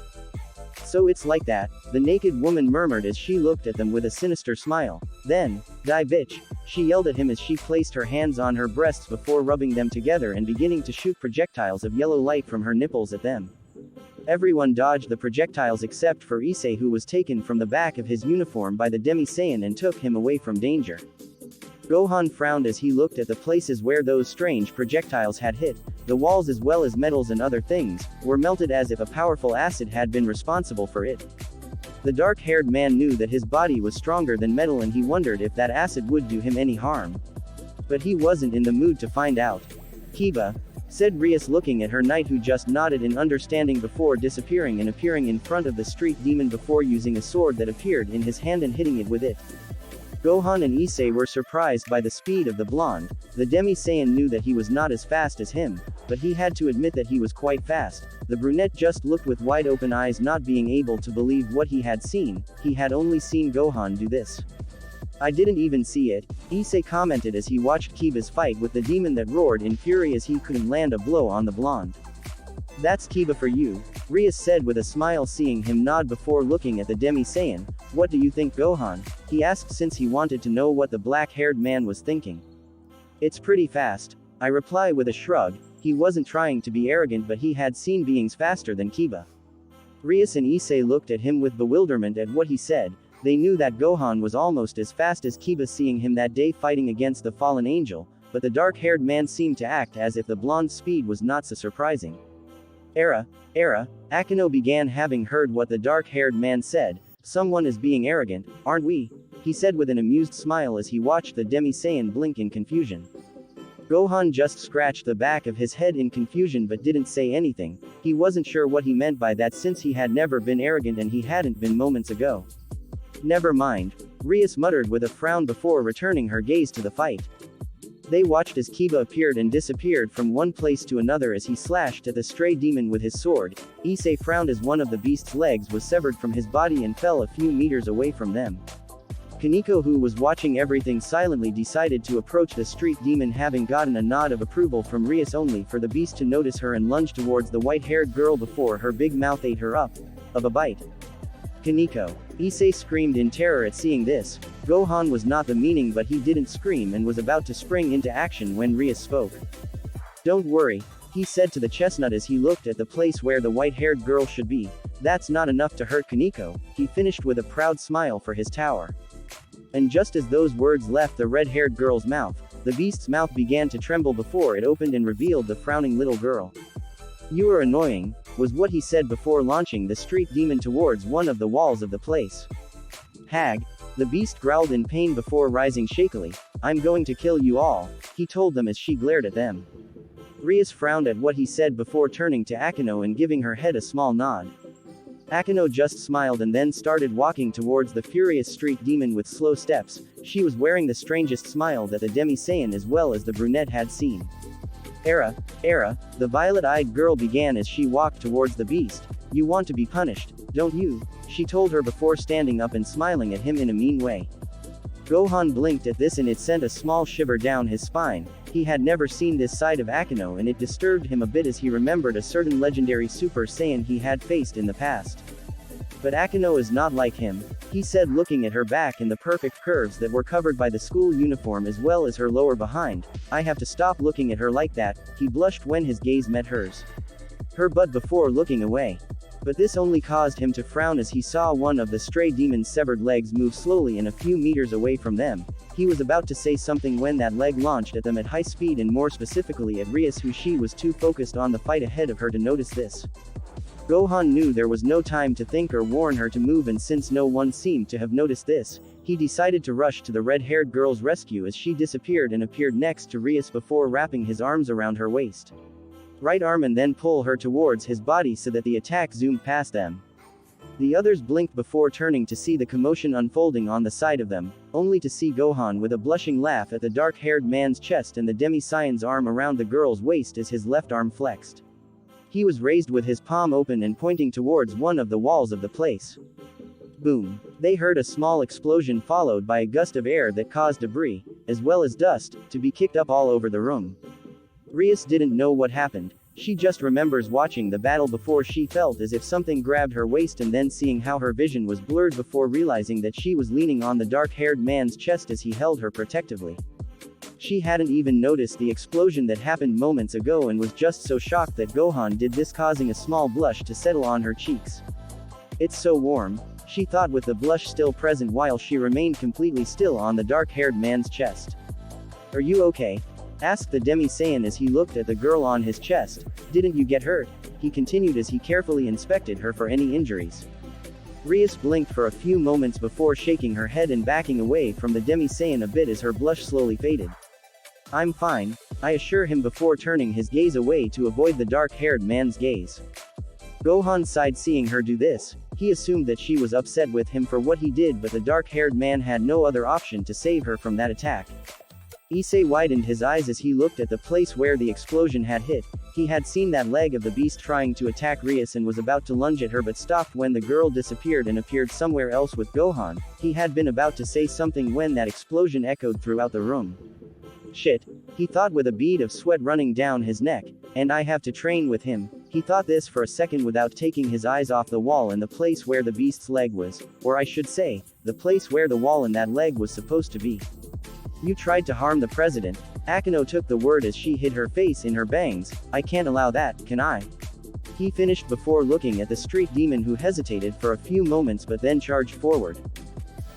So it's like that, the naked woman murmured as she looked at them with a sinister smile. Then, die bitch, she yelled at him as she placed her hands on her breasts before rubbing them together and beginning to shoot projectiles of yellow light from her nipples at them. Everyone dodged the projectiles except for Issei, who was taken from the back of his uniform by the Demi-Saiyan and took him away from danger. Gohan frowned as he looked at the places where those strange projectiles had hit. The walls, as well as metals and other things, were melted as if a powerful acid had been responsible for it. The dark-haired man knew that his body was stronger than metal and he wondered if that acid would do him any harm. But he wasn't in the mood to find out. Kiba, said Rias, looking at her knight, who just nodded in understanding before disappearing and appearing in front of the street demon before using a sword that appeared in his hand and hitting it with it. Gohan and Issei were surprised by the speed of the blonde. The Demi-Saiyan knew that he was not as fast as him, but he had to admit that he was quite fast. The brunette just looked with wide open eyes, not being able to believe what he had seen. He had only seen Gohan do this. I didn't even see it, Issei commented as he watched Kiba's fight with the demon that roared in fury as he couldn't land a blow on the blonde. That's Kiba for you, Rias said with a smile, seeing him nod before looking at the Demi-Saiyan. What do you think, Gohan? He asked, since he wanted to know what the black-haired man was thinking. It's pretty fast, I reply with a shrug. He wasn't trying to be arrogant, but he had seen beings faster than Kiba. Rias and Issei looked at him with bewilderment at what he said. They knew that Gohan was almost as fast as Kiba, seeing him that day fighting against the fallen angel, but the dark-haired man seemed to act as if the blonde's speed was not so surprising. Era, Akino began, having heard what the dark-haired man said. Someone is being arrogant, aren't we? He said with an amused smile as he watched the Demi-Saiyan blink in confusion. Gohan just scratched the back of his head in confusion but didn't say anything. He wasn't sure what he meant by that, since he had never been arrogant and he hadn't been moments ago. Never mind, Rias muttered with a frown before returning her gaze to the fight. They watched as Kiba appeared and disappeared from one place to another as he slashed at the stray demon with his sword. Issei frowned as one of the beast's legs was severed from his body and fell a few meters away from them. Kaneko, who was watching everything silently, decided to approach the street demon, having gotten a nod of approval from Rias, only for the beast to notice her and lunge towards the white-haired girl before her big mouth ate her up of a bite. Kaneko, Issei screamed in terror at seeing this. Gohan was not the meaning, but he didn't scream and was about to spring into action when Rias spoke. Don't worry, he said to the chestnut as he looked at the place where the white-haired girl should be. That's not enough to hurt Kaneko, he finished with a proud smile for his tower. And just as those words left the red-haired girl's mouth, the beast's mouth began to tremble before it opened and revealed the frowning little girl. You are annoying, was what he said before launching the street demon towards one of the walls of the place. Hag, the beast growled in pain before rising shakily. I'm going to kill you all, he told them as she glared at them. Rias frowned at what he said before turning to Akino and giving her head a small nod. Akino just smiled and then started walking towards the furious street demon with slow steps. She was wearing the strangest smile that the Demi-Saiyan as well as the brunette had seen. Era, the violet-eyed girl began as she walked towards the beast. You want to be punished, don't you? She told her before standing up and smiling at him in a mean way. Gohan blinked at this and it sent a small shiver down his spine. He had never seen this side of Akino and it disturbed him a bit as he remembered a certain legendary Super Saiyan he had faced in the past. But Akino is not like him, he said, looking at her back and the perfect curves that were covered by the school uniform as well as her lower behind. I have to stop looking at her like that. He blushed when his gaze met hers. Her butt before looking away. But this only caused him to frown as he saw one of the stray demon's severed legs move slowly and a few meters away from them. He was about to say something when that leg launched at them at high speed, and more specifically at Rias, who she was too focused on the fight ahead of her to notice this. Gohan knew there was no time to think or warn her to move, and since no one seemed to have noticed this, he decided to rush to the red-haired girl's rescue as she disappeared and appeared next to Rias before wrapping his arms around her waist. Right arm and then pull her towards his body so that the attack zoomed past them. The others blinked before turning to see the commotion unfolding on the side of them, only to see Gohan with a blushing laugh at the dark-haired man's chest and the Demi-Saiyan's arm around the girl's waist as his left arm flexed. He was raised with his palm open and pointing towards one of the walls of the place. Boom. They heard a small explosion followed by a gust of air that caused debris, as well as dust, to be kicked up all over the room. Rias didn't know what happened. She just remembers watching the battle before she felt as if something grabbed her waist and then seeing how her vision was blurred before realizing that she was leaning on the dark-haired man's chest as he held her protectively. She hadn't even noticed the explosion that happened moments ago and was just so shocked that Gohan did this, causing a small blush to settle on her cheeks. "It's so warm," she thought, with the blush still present while she remained completely still on the dark-haired man's chest. "Are you okay?" asked the Demi-Saiyan as he looked at the girl on his chest. "Didn't you get hurt?" he continued as he carefully inspected her for any injuries. Rias blinked for a few moments before shaking her head and backing away from the Demi-Saiyan a bit as her blush slowly faded. "I'm fine," I assure him before turning his gaze away to avoid the dark-haired man's gaze. Gohan sighed seeing her do this. He assumed that she was upset with him for what he did, but the dark-haired man had no other option to save her from that attack. Issei widened his eyes as he looked at the place where the explosion had hit. He had seen that leg of the beast trying to attack Rias and was about to lunge at her but stopped when the girl disappeared and appeared somewhere else with Gohan. He had been about to say something when that explosion echoed throughout the room. "Shit," he thought with a bead of sweat running down his neck. "And I have to train with him." He thought this for a second without taking his eyes off the wall and the place where the beast's leg was, or I should say, the place where the wall and that leg was supposed to be. "You tried to harm the president." Akeno took the word as she hid her face in her bangs. "I can't allow that, can I?" He finished before looking at the street demon, who hesitated for a few moments but then charged forward.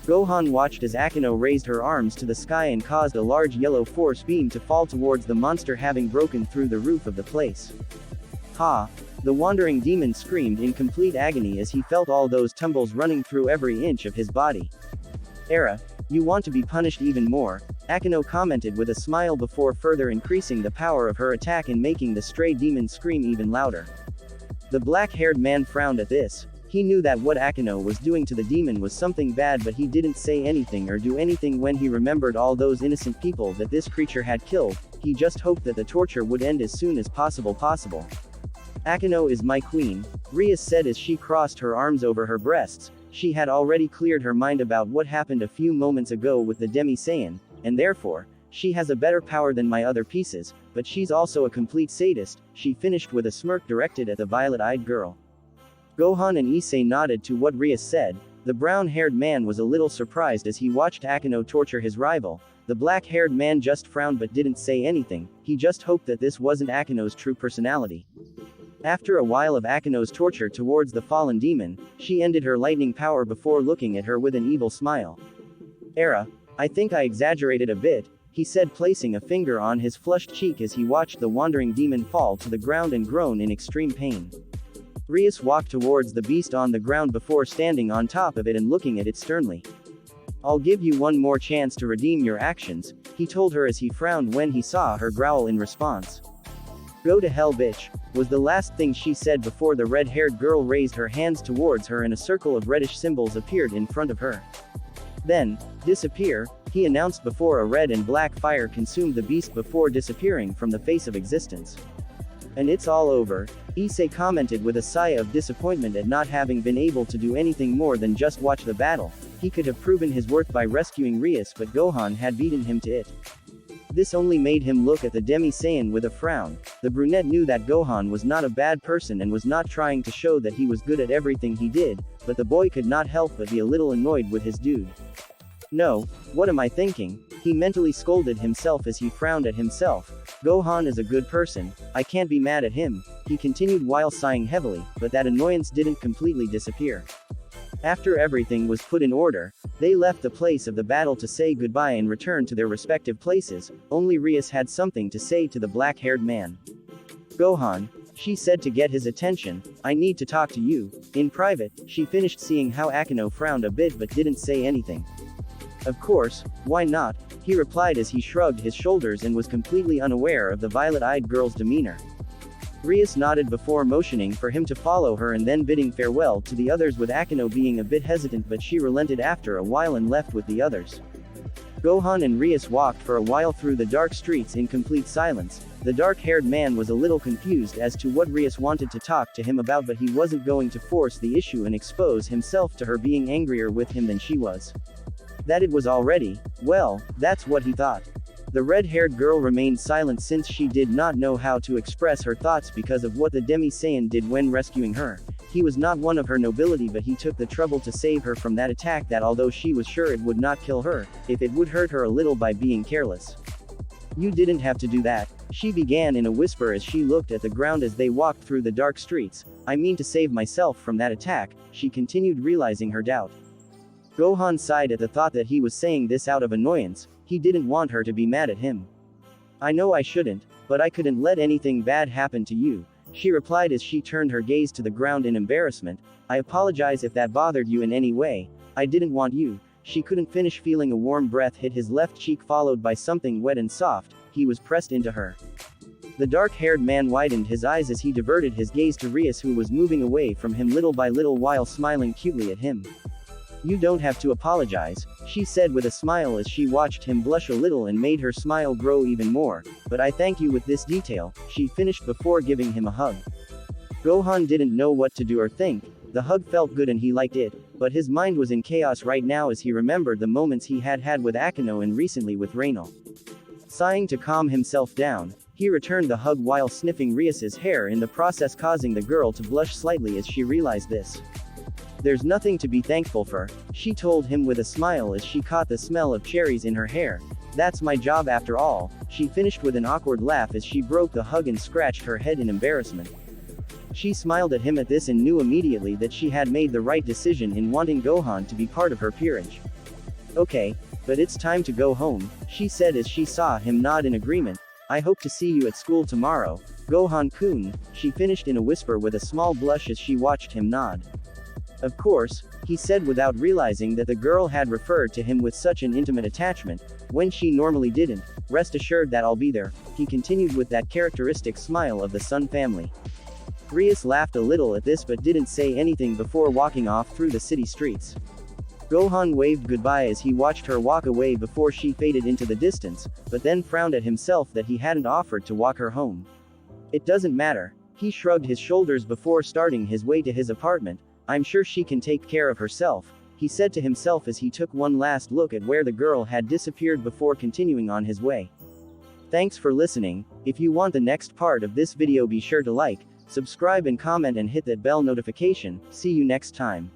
Gohan watched as Akeno raised her arms to the sky and caused a large yellow force beam to fall towards the monster, having broken through the roof of the place. "Ha!" The wandering demon screamed in complete agony as he felt all those tumbles running through every inch of his body. "Era, you want to be punished even more," Akeno commented with a smile before further increasing the power of her attack and making the stray demon scream even louder. The black-haired man frowned at this. He knew that what Akeno was doing to the demon was something bad, but he didn't say anything or do anything when he remembered all those innocent people that this creature had killed. He just hoped that the torture would end as soon as possible. "Akeno is my queen," Rias said as she crossed her arms over her breasts. She had already cleared her mind about what happened a few moments ago with the Demi-Saiyan, and therefore, she has a better power than my other pieces, but she's also a complete sadist, she finished with a smirk directed at the violet-eyed girl. Gohan and Issei nodded to what Rias said. The brown-haired man was a little surprised as he watched Akeno torture his rival. The black-haired man just frowned but didn't say anything. He just hoped that this wasn't Akeno's true personality. After a while of Akeno's torture towards the fallen demon, she ended her lightning power before looking at her with an evil smile. "Era, I think I exaggerated a bit," he said, placing a finger on his flushed cheek as he watched the wandering demon fall to the ground and groan in extreme pain. Rias walked towards the beast on the ground before standing on top of it and looking at it sternly. "I'll give you one more chance to redeem your actions," he told her as he frowned when he saw her growl in response. "Go to hell, bitch," was the last thing she said before the red-haired girl raised her hands towards her and a circle of reddish symbols appeared in front of her. "Then, disappear," he announced before a red and black fire consumed the beast before disappearing from the face of existence. "And it's all over," Issei commented with a sigh of disappointment at not having been able to do anything more than just watch the battle. He could have proven his worth by rescuing Rias, but Gohan had beaten him to it. This only made him look at the Demi-Saiyan with a frown. The brunette knew that Gohan was not a bad person and was not trying to show that he was good at everything he did, but the boy could not help but be a little annoyed with his dude. "No, what am I thinking?" he mentally scolded himself as he frowned at himself. "Gohan is a good person, I can't be mad at him," he continued while sighing heavily, but that annoyance didn't completely disappear. After everything was put in order, they left the place of the battle to say goodbye and returned to their respective places. Only Rias had something to say to the black-haired man. "Gohan," she said to get his attention, "I need to talk to you, in private." She finished seeing how Akeno frowned a bit but didn't say anything. "Of course, why not?" he replied as he shrugged his shoulders and was completely unaware of the violet-eyed girl's demeanor. Rias nodded before motioning for him to follow her and then bidding farewell to the others, with Akeno being a bit hesitant, but she relented after a while and left with the others. Gohan and Rias walked for a while through the dark streets in complete silence. The dark-haired man was a little confused as to what Rias wanted to talk to him about, but he wasn't going to force the issue and expose himself to her being angrier with him than she was. That it was already, well, that's what he thought. The red-haired girl remained silent since she did not know how to express her thoughts because of what the Demi-Saiyan did when rescuing her. He was not one of her nobility, but he took the trouble to save her from that attack that, although she was sure it would not kill her, if it would hurt her a little by being careless. "You didn't have to do that," she began in a whisper as she looked at the ground as they walked through the dark streets. "I mean to save myself from that attack," she continued, realizing her doubt. Gohan sighed at the thought that he was saying this out of annoyance. He didn't want her to be mad at him. "I know I shouldn't, but I couldn't let anything bad happen to you," she replied as she turned her gaze to the ground in embarrassment. "I apologize if that bothered you in any way. I didn't want you." She couldn't finish, feeling a warm breath hit his left cheek followed by something wet and soft. He was pressed into her. The dark-haired man widened his eyes as he diverted his gaze to Rias, who was moving away from him little by little while smiling cutely at him. "You don't have to apologize," she said with a smile as she watched him blush a little and made her smile grow even more. "But I thank you with this detail," she finished before giving him a hug. Gohan didn't know what to do or think. The hug felt good and he liked it, but his mind was in chaos right now as he remembered the moments he had had with Akeno and recently with Reynal. Sighing to calm himself down, he returned the hug while sniffing Rias's hair, in the process causing the girl to blush slightly as she realized this. "There's nothing to be thankful for," she told him with a smile as she caught the smell of cherries in her hair. "That's my job after all," she finished with an awkward laugh as she broke the hug and scratched her head in embarrassment. She smiled at him at this and knew immediately that she had made the right decision in wanting Gohan to be part of her peerage. "Okay, but it's time to go home," she said as she saw him nod in agreement. "I hope to see you at school tomorrow, Gohan-kun," she finished in a whisper with a small blush as she watched him nod. "Of course," he said without realizing that the girl had referred to him with such an intimate attachment, when she normally didn't. "Rest assured that I'll be there," he continued with that characteristic smile of the Sun family. Rias laughed a little at this but didn't say anything before walking off through the city streets. Gohan waved goodbye as he watched her walk away before she faded into the distance, but then frowned at himself that he hadn't offered to walk her home. "It doesn't matter." He shrugged his shoulders before starting his way to his apartment. "I'm sure she can take care of herself," he said to himself as he took one last look at where the girl had disappeared before continuing on his way. Thanks for listening. If you want the next part of this video, be sure to like, subscribe and comment and hit that bell notification. See you next time.